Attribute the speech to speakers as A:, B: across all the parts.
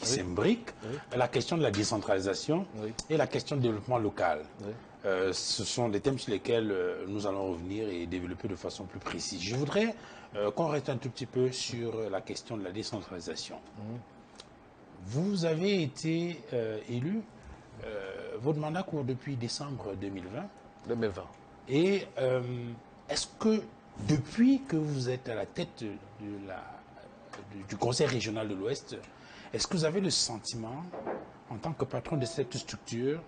A: s'imbriquent, la question de la décentralisation et la question du développement local. Ce sont des thèmes sur lesquels nous allons revenir et développer de façon plus précise. Je voudrais qu'on reste un tout petit peu sur la question de la décentralisation. Vous avez été élu, votre mandat court depuis décembre 2020.
B: 2020.
A: Et est-ce que depuis que vous êtes à la tête du Conseil régional de l'Ouest, est-ce que vous avez le sentiment, en tant que patron de cette structure,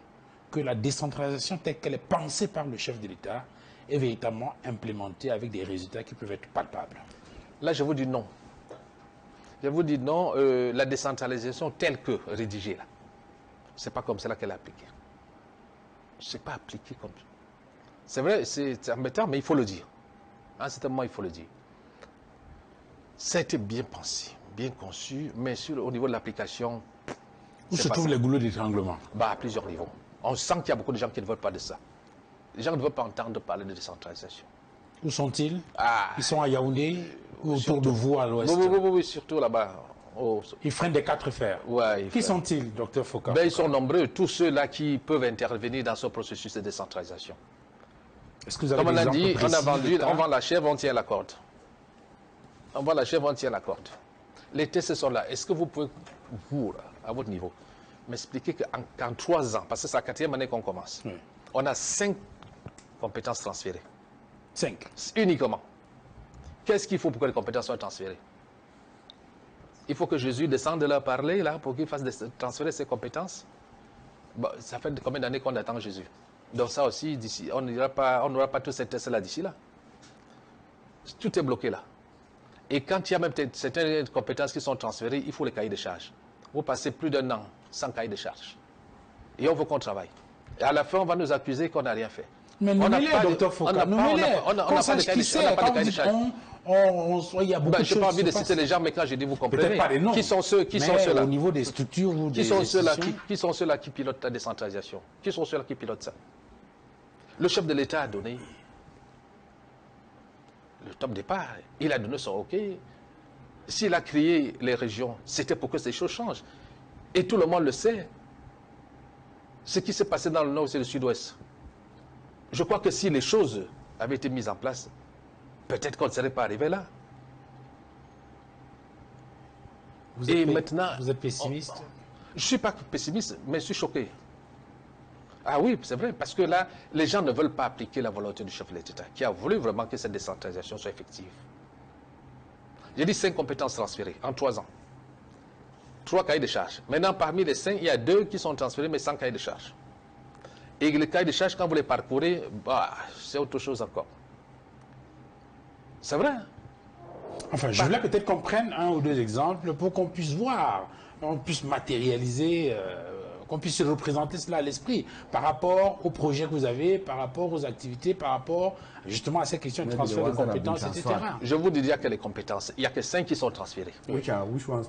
A: que la décentralisation telle qu'elle est pensée par le chef de l'État est véritablement implémentée avec des résultats qui peuvent être palpables?
B: Là, je vous dis non. Je vous dis non, la décentralisation telle que rédigée, là, c'est pas comme cela qu'elle est appliquée. C'est pas appliqué comme ça. C'est vrai, c'est embêtant, mais il faut le dire. À un certain moment, il faut le dire. Ça a été bien pensé, bien conçu, mais au niveau de l'application...
A: Où se trouvent les goulots d'étranglement?
B: À plusieurs niveaux. On sent qu'il y a beaucoup de gens qui ne veulent pas de ça. Les gens ne veulent pas entendre parler de décentralisation.
A: Où sont-ils? Ils sont à Yaoundé ou autour de vous à l'Ouest?
B: Oui, surtout là-bas.
A: Ils freinent des 4 fers. Qui sont-ils, docteur Foucault?
B: Ils sont nombreux, tous ceux-là qui peuvent intervenir dans ce processus de décentralisation.
A: Est-ce que vous avez
B: Comme on a dit,
A: on
B: vend la chèvre, on tient la corde. On vend la chèvre, on tient la corde. Les tests sont là. Est-ce que vous pouvez, vous, à votre niveau, m'expliquer qu'en 3 ans, parce que c'est la 4e année qu'on commence, on a 5 compétences transférées.
A: 5
B: uniquement. Qu'est-ce qu'il faut pour que les compétences soient transférées? Il faut que Jésus descende de leur parler là pour qu'il fasse transférer ses compétences. Ça fait combien d'années qu'on attend Jésus? Donc ça aussi, d'ici, on n'aura pas tous ces tests-là d'ici là. Tout est bloqué là. Et quand il y a même certaines compétences qui sont transférées, il faut les cahiers de charges. Vous passez plus d'1 an sans cahier de charges. Et on veut qu'on travaille. Et à la fin, on va nous accuser qu'on n'a rien fait.
A: Mais nommez-les, docteur Foucault. Nommez-les.
B: On n'a pas de cahier de charges.
A: Il y a beaucoup de choses.
B: Je n'ai pas envie de citer les gens, mais quand je dis vous comprenez.
A: Peut-être pas les noms.
B: Qui sont ceux-là?
A: Au niveau des structures ou des
B: qui sont ceux-là qui pilotent la décentralisation? Qui sont ceux-là qui pilotent ça? Le chef de l'État a donné le top départ. Il a donné son OK. S'il a créé les régions, c'était pour que ces choses changent. Et tout le monde le sait. Ce qui s'est passé dans le nord et le sud-ouest. Je crois que si les choses avaient été mises en place, peut-être qu'on ne serait pas arrivé là.
A: Maintenant, vous êtes pessimiste?
B: Je ne suis pas pessimiste, mais je suis choqué. Ah oui, c'est vrai, parce que là, les gens ne veulent pas appliquer la volonté du chef de l'État, qui a voulu vraiment que cette décentralisation soit effective. J'ai dit 5 compétences transférées en 3 ans. 3 cahiers de charges. Maintenant, parmi les 5, il y a 2 qui sont transférés, mais sans cahier de charges. Et les cahiers de charges, quand vous les parcourez, c'est autre chose encore. C'est vrai.
A: Enfin, je voulais peut-être qu'on prenne 1 ou 2 exemples pour qu'on puisse voir, on puisse matérialiser, qu'on puisse représenter cela à l'esprit par rapport aux projets que vous avez, par rapport aux activités, par rapport justement à ces questions de transfert de compétences, etc.
B: Je vous dis que les compétences, il n'y a que 5 qui sont transférées.
C: Which ones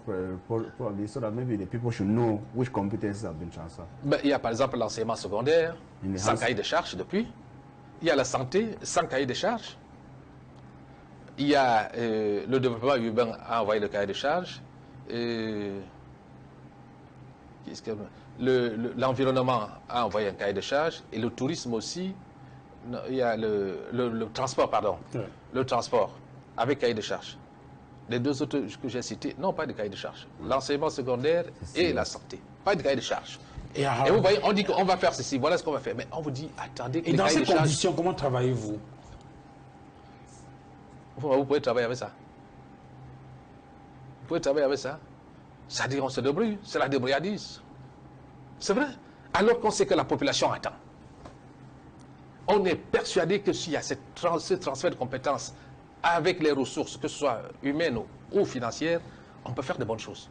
C: probably so that maybe the people should know which competences have been transferred?
B: Il y a par exemple l'enseignement secondaire, sans cahier de charge depuis. Il y a la santé, sans cahier de charge. Il y a le développement urbain a envoyé le cahier de charge. L'environnement a envoyé un cahier de charge. Et le tourisme aussi. Il y a le transport, pardon. Le transport avec cahier de charge. Les 2 autres que j'ai cités, non, pas de cahier de charge. L'enseignement secondaire et la santé. Pas de cahier de charge. Et vous voyez, on dit qu'on va faire ceci, voilà ce qu'on va faire. Mais on vous dit, attendez.
A: Et dans ces conditions, comment travaillez-vous?
B: Vous pouvez travailler avec ça. Vous pouvez travailler avec ça. C'est-à-dire, on se débrouille. C'est la débrouillardise. C'est vrai. Alors qu'on sait que la population attend. On est persuadé que s'il y a ce transfert de compétences avec les ressources, que ce soit humaines ou financières, on peut faire de bonnes choses.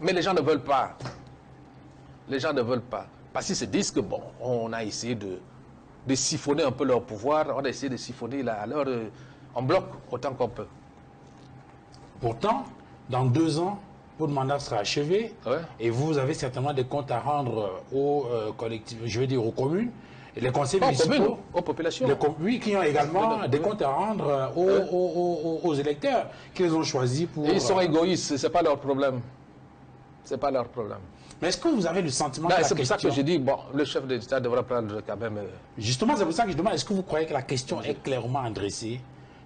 B: Mais les gens ne veulent pas. Les gens ne veulent pas. Parce qu'ils se disent que, bon, on a essayé de siphonner un peu leur pouvoir, on a essayé de siphonner on bloque autant qu'on peut.
A: Pourtant, dans 2 ans, votre mandat sera achevé et vous avez certainement des comptes à rendre aux collectivités, je veux dire aux communes, et les conseils municipaux,
B: aux populations.
A: Oui, qui ont également des comptes à rendre aux électeurs qu'ils ont choisis pour...
B: Et ils sont égoïstes, ce n'est pas leur problème. Ce n'est pas leur problème.
A: Mais est-ce que vous avez le sentiment
B: Non,
A: que la
B: c'est pour
A: question...
B: ça que je dis, bon, le chef de l'État devrait prendre quand même...
A: Justement, c'est pour ça que je demande, est-ce que vous croyez que la question est clairement adressée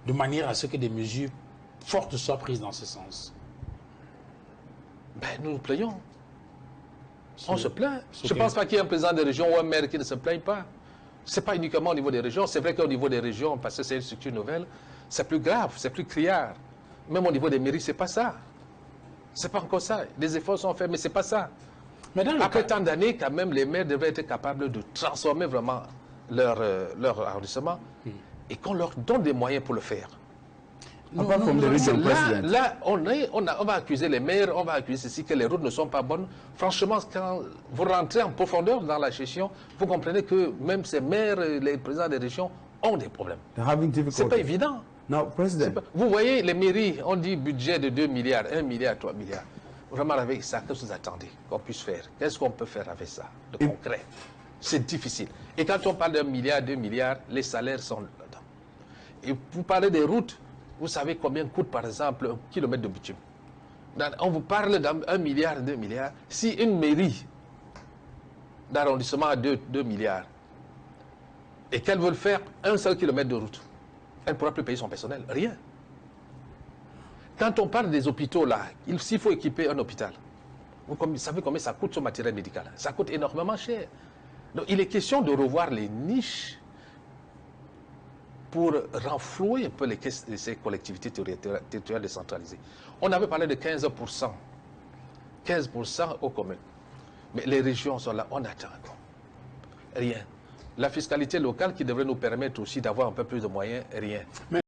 A: de manière à ce que des mesures fortes soient prises dans ce sens?
B: Ben, nous nous plaignons. On se plaint. Je ne pense pas qu'il y ait un président de région ou un maire qui ne se plaigne pas. Ce n'est pas uniquement au niveau des régions. C'est vrai qu'au niveau des régions, parce que c'est une structure nouvelle, c'est plus grave, c'est plus criard. Même au niveau des mairies, ce n'est pas ça. Ce n'est pas encore ça. Des efforts sont faits, mais ce n'est pas ça. Mais après tant d'années, quand même, les maires devraient être capables de transformer vraiment leur arrondissement et qu'on leur donne des moyens pour le faire. Là, on va accuser les maires, on va accuser ceci, que les routes ne sont pas bonnes. Franchement, quand vous rentrez en profondeur dans la gestion, vous comprenez que même ces maires, les présidents des régions ont des problèmes. C'est pas évident. Vous voyez, les mairies, on dit budget de 2 milliards, 1 milliard, 3 milliards. Vraiment, avec ça, qu'est-ce que vous attendez qu'on puisse faire? Qu'est-ce qu'on peut faire avec ça, de concret? C'est difficile. Et quand on parle d'1 milliard, 2 milliards, les salaires sont là-dedans. Et vous parlez des routes. Vous savez combien coûte, par exemple, un kilomètre de bitume? On vous parle d'1 milliard, 2 milliards. Si une mairie d'arrondissement a 2 milliards et qu'elle veut faire un seul kilomètre de route, elle ne pourra plus payer son personnel. Rien. Quand on parle des hôpitaux, là, s'il faut équiper un hôpital, vous savez combien ça coûte son matériel médical? Ça coûte énormément cher. Donc, il est question de revoir les niches pour renflouer un peu les caisses de ces collectivités territoriales décentralisées. On avait parlé de 15%. 15% aux communes. Mais les régions sont là, on attend encore. Rien. La fiscalité locale qui devrait nous permettre aussi d'avoir un peu plus de moyens, rien.